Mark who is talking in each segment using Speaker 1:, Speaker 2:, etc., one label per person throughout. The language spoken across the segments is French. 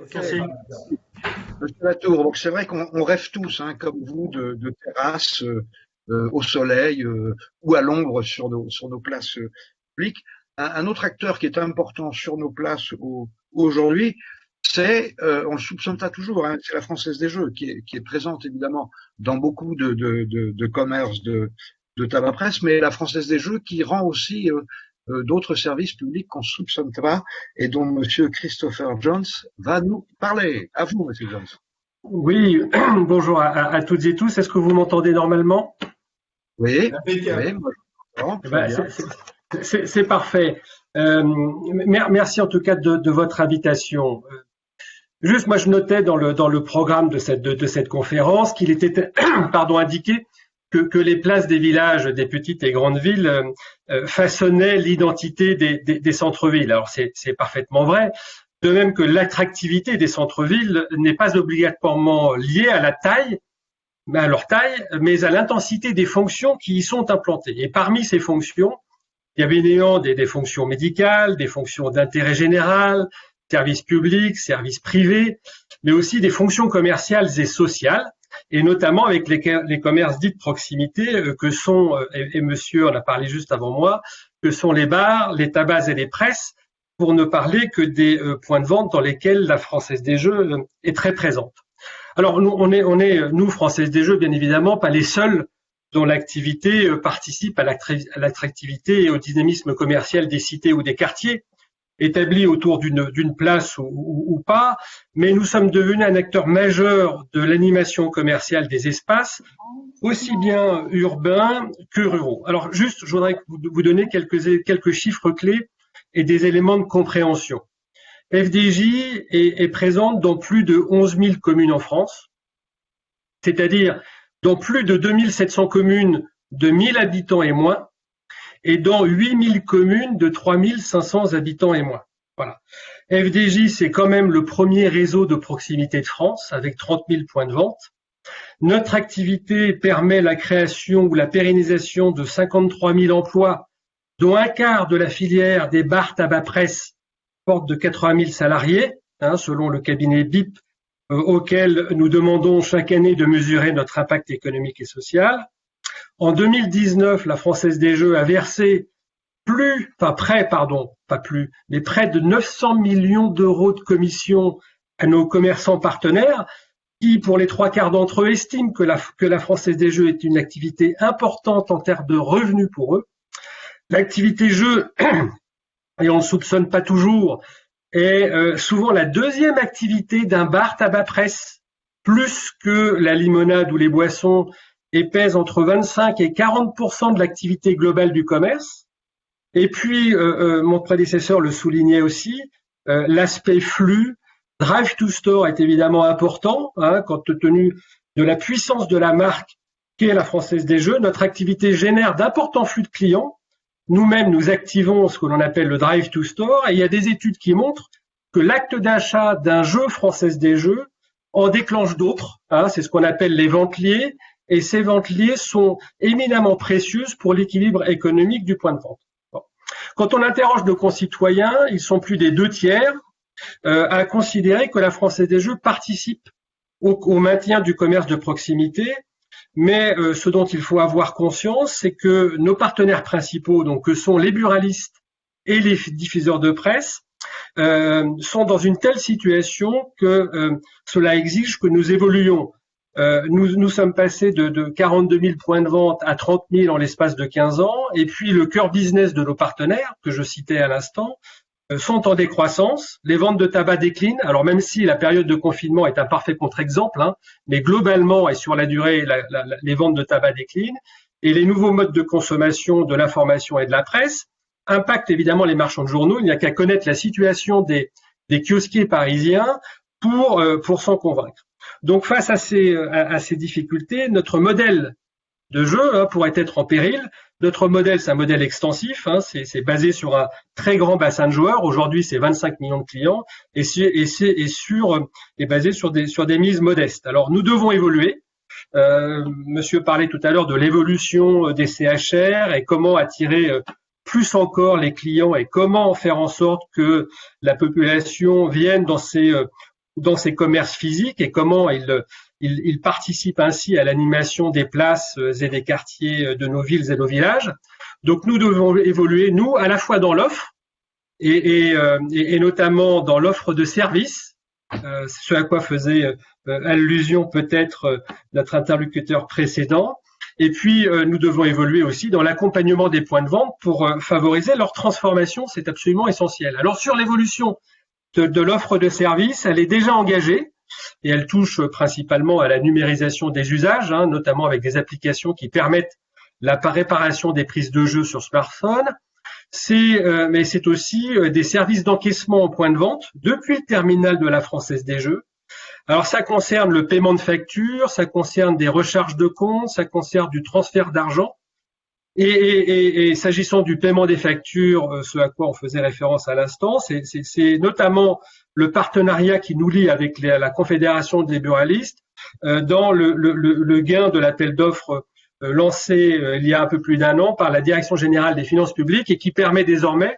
Speaker 1: Ok,
Speaker 2: Merci.
Speaker 1: Monsieur Latour, donc c'est vrai qu'on rêve tous, hein, comme vous, de terrasses au soleil ou à l'ombre sur nos places publiques. Un autre acteur qui est important sur nos places aujourd'hui, c'est, on le soupçonne pas toujours, hein, c'est la Française des Jeux, qui est présente évidemment dans beaucoup de commerces de tabac presse, mais la Française des Jeux qui rend aussi d'autres services publics qu'on soupçonne pas et dont Monsieur Christopher Jones va nous parler. À vous, Monsieur Jones.
Speaker 2: Oui, bonjour à toutes et tous. Est-ce que vous m'entendez normalement?
Speaker 1: Oui,
Speaker 3: Impeccable.
Speaker 1: oui, moi, je comprends,
Speaker 2: Eh
Speaker 1: très
Speaker 2: ben,
Speaker 1: bien.
Speaker 2: c'est parfait. Merci en tout cas de votre invitation. Juste, moi, je notais dans le programme de cette conférence qu'il était pardon, indiqué que les places des villages, des petites et grandes villes façonnaient l'identité des centres-villes. Alors, c'est parfaitement vrai. De même que l'attractivité des centres-villes n'est pas obligatoirement liée à la taille, à leur taille, mais à l'intensité des fonctions qui y sont implantées. Et parmi ces fonctions, il y avait évidemment des fonctions médicales, des fonctions d'intérêt général, services publics, services privés, mais aussi des fonctions commerciales et sociales, et notamment avec les commerces dits de proximité que sont, et monsieur en a parlé juste avant moi, que sont les bars, les tabacs et les presses, pour ne parler que des points de vente dans lesquels la Française des Jeux est très présente. Alors nous Française des Jeux, bien évidemment, pas les seuls dont l'activité participe à l'attractivité et au dynamisme commercial des cités ou des quartiers établis autour d'une place ou pas, mais nous sommes devenus un acteur majeur de l'animation commerciale des espaces, aussi bien urbains que ruraux. Alors juste, je voudrais vous donner quelques chiffres clés et des éléments de compréhension. FDJ est présente dans plus de 11 000 communes en France, c'est-à-dire dans plus de 2700 communes de 1000 habitants et moins, et dans 8000 communes de 3500 habitants et moins. Voilà. FDJ, c'est quand même le premier réseau de proximité de France, avec 30 000 points de vente. Notre activité permet la création ou la pérennisation de 53 000 emplois, dont un quart de la filière des bars tabac presse porte de 80 000 salariés, selon le cabinet BIP, auquel nous demandons chaque année de mesurer notre impact économique et social. En 2019, la Française des Jeux a versé près de 900 millions d'euros de commissions à nos commerçants partenaires, qui, pour les trois quarts d'entre eux, estiment que la Française des Jeux est une activité importante en termes de revenus pour eux. L'activité jeu, et on ne soupçonne pas toujours, est souvent la deuxième activité d'un bar tabac presse, plus que la limonade ou les boissons, et pèse entre 25 et 40% de l'activité globale du commerce. Et puis, mon prédécesseur le soulignait aussi, l'aspect flux, drive to store est évidemment important, compte tenu de la puissance de la marque qu'est la Française des Jeux. Notre activité génère d'importants flux de clients. Nous-mêmes, nous activons ce que l'on appelle le drive to store, et il y a des études qui montrent que l'acte d'achat d'un jeu Française des Jeux en déclenche d'autres. C'est ce qu'on appelle les ventes liées. Et ces ventes liées sont éminemment précieuses pour l'équilibre économique du point de vente. Bon. Quand on interroge nos concitoyens, ils sont plus des 2/3 à considérer que la Française des Jeux participe au maintien du commerce de proximité, mais ce dont il faut avoir conscience, c'est que nos partenaires principaux, donc que sont les buralistes et les diffuseurs de presse, sont dans une telle situation que cela exige que nous évoluions. Nous sommes passés de 42 000 points de vente à 30 000 en l'espace de 15 ans, et puis le cœur business de nos partenaires, que je citais à l'instant, sont en décroissance. Les ventes de tabac déclinent, alors même si la période de confinement est un parfait contre-exemple, mais globalement et sur la durée, les ventes de tabac déclinent, et les nouveaux modes de consommation de l'information et de la presse impactent évidemment les marchands de journaux. Il n'y a qu'à connaître la situation des kiosquiers parisiens pour s'en convaincre. Donc face à ces difficultés, notre modèle de jeu pourrait être en péril. Notre modèle, c'est un modèle extensif, c'est basé sur un très grand bassin de joueurs. Aujourd'hui, c'est 25 millions de clients et est basé sur des mises modestes. Alors, nous devons évoluer. Monsieur parlait tout à l'heure de l'évolution des CHR et comment attirer plus encore les clients et comment faire en sorte que la population vienne dans ces dans ces commerces physiques et comment ils participent ainsi à l'animation des places et des quartiers de nos villes et nos villages. Donc nous devons évoluer, nous, à la fois dans l'offre et notamment dans l'offre de services, ce à quoi faisait allusion peut-être notre interlocuteur précédent. Et puis, nous devons évoluer aussi dans l'accompagnement des points de vente pour favoriser leur transformation, c'est absolument essentiel. Alors, sur l'évolution de l'offre de services, elle est déjà engagée et elle touche principalement à la numérisation des usages, notamment avec des applications qui permettent la réparation des prises de jeu sur smartphone. Mais c'est aussi des services d'encaissement en point de vente depuis le terminal de la Française des Jeux. Alors ça concerne le paiement de factures, ça concerne des recharges de comptes, ça concerne du transfert d'argent. Et s'agissant du paiement des factures, ce à quoi on faisait référence à l'instant, c'est notamment le partenariat qui nous lie avec la Confédération des buralistes dans le gain de l'appel d'offres lancé il y a un peu plus d'1 an par la Direction générale des finances publiques et qui permet désormais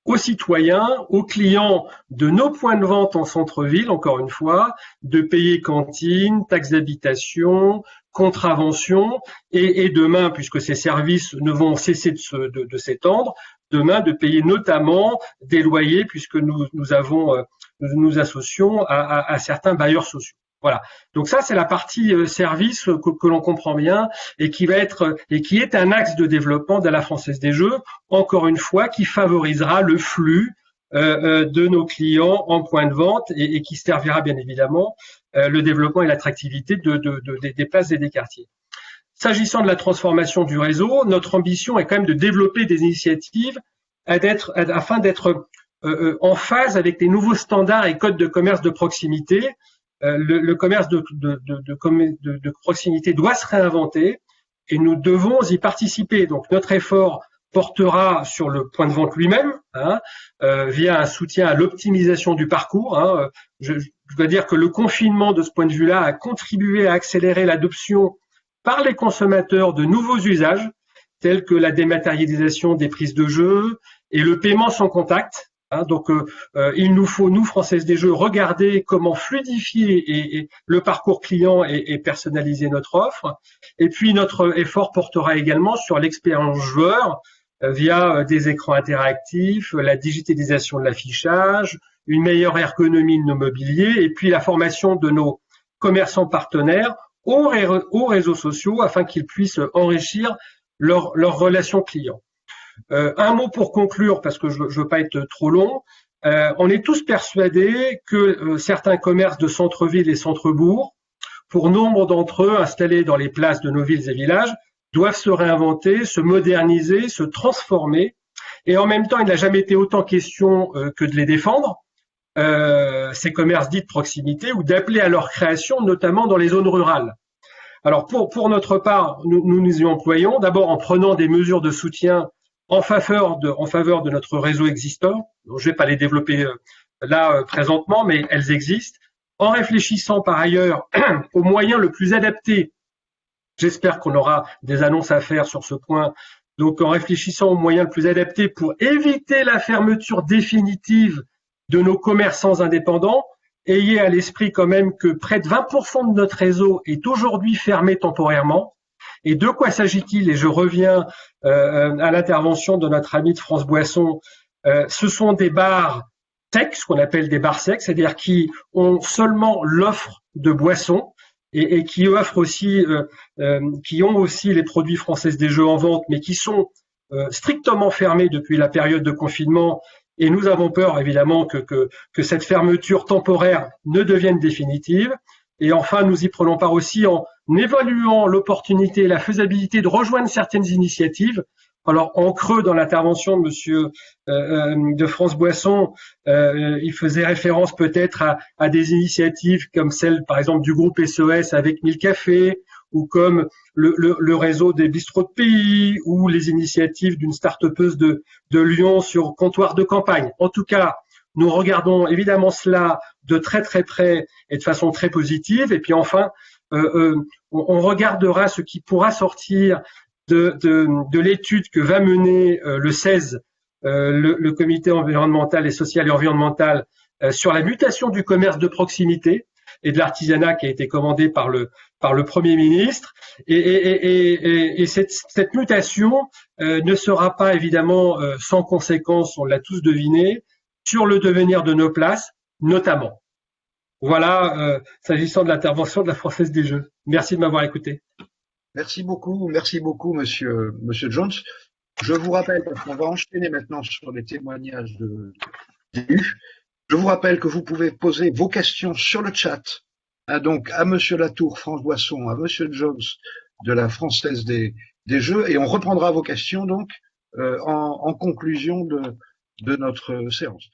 Speaker 2: aux citoyens, aux clients de nos points de vente en centre-ville, encore une fois, de payer cantine, taxes d'habitation, contravention, et demain, puisque ces services ne vont cesser de s'étendre, demain de payer notamment des loyers, puisque nous nous associons à certains bailleurs sociaux. Voilà. Donc ça, c'est la partie service que l'on comprend bien et qui est un axe de développement de la Française des Jeux, encore une fois, qui favorisera le flux de nos clients en point de vente et qui servira bien évidemment le développement et l'attractivité des places et des quartiers. S'agissant de la transformation du réseau, notre ambition est quand même de développer des initiatives afin d'être en phase avec les nouveaux standards et codes de commerce de proximité. Le commerce de proximité doit se réinventer et nous devons y participer. Donc notre effort portera sur le point de vente lui-même, via un soutien à l'optimisation du parcours. Je dois dire que le confinement, de ce point de vue-là, a contribué à accélérer l'adoption par les consommateurs de nouveaux usages, tels que la dématérialisation des prises de jeu et le paiement sans contact. Donc, il nous faut, nous, Française des Jeux, regarder comment fluidifier et le parcours client et personnaliser notre offre. Et puis, notre effort portera également sur l'expérience joueur via des écrans interactifs, la digitalisation de l'affichage, une meilleure ergonomie de nos mobiliers et puis la formation de nos commerçants partenaires aux réseaux sociaux afin qu'ils puissent enrichir leurs relations clients. Un mot pour conclure, parce que je veux pas être trop long. On est tous persuadés que certains commerces de centre-ville et centre-bourg, pour nombre d'entre eux installés dans les places de nos villes et villages, doivent se réinventer, se moderniser, se transformer. Et en même temps, il n'a jamais été autant question que de les défendre, ces commerces dits de proximité, ou d'appeler à leur création, notamment dans les zones rurales. Alors pour notre part, nous y employons, d'abord en prenant des mesures de soutien en faveur de notre réseau existant. Donc, je ne vais pas les développer là présentement, mais elles existent. En réfléchissant par ailleurs au moyen le plus adapté, j'espère qu'on aura des annonces à faire sur ce point, donc en réfléchissant au moyen le plus adapté pour éviter la fermeture définitive de nos commerçants indépendants, ayez à l'esprit quand même que près de 20% de notre réseau est aujourd'hui fermé temporairement. Et de quoi s'agit-il? Et je reviens à l'intervention de notre ami de France Boisson. Ce sont des bars secs, ce qu'on appelle des bars secs, c'est-à-dire qui ont seulement l'offre de boissons et qui offrent aussi, qui ont aussi les produits Françaises des Jeux en vente, mais qui sont strictement fermés depuis la période de confinement. Et nous avons peur, évidemment, que cette fermeture temporaire ne devienne définitive. Et enfin, nous y prenons part aussi en évaluant l'opportunité et la faisabilité de rejoindre certaines initiatives. Alors, en creux, dans l'intervention de Monsieur de France Boisson, il faisait référence peut-être à des initiatives comme celle, par exemple, du groupe SOS avec 1000 cafés, ou comme le réseau des bistrots de pays, ou les initiatives d'une start-upeuse de Lyon sur comptoir de campagne. En tout cas, nous regardons évidemment cela de très très près et de façon très positive. Et puis enfin, on regardera ce qui pourra sortir de l'étude que va mener le 16, le comité environnemental et social et environnemental sur la mutation du commerce de proximité et de l'artisanat qui a été commandé par le Premier ministre. Et cette mutation ne sera pas évidemment sans conséquences, on l'a tous deviné, sur le devenir de nos places, notamment. Voilà, s'agissant de l'intervention de la Française des Jeux. Merci de m'avoir écouté.
Speaker 1: Merci beaucoup, monsieur Jones. Je vous rappelle, parce qu'on va enchaîner maintenant sur les témoignages d'élus, je vous rappelle que vous pouvez poser vos questions sur le chat, donc à monsieur Latour, France Boisson, à monsieur Jones de la Française des Jeux, et on reprendra vos questions donc en conclusion de notre séance.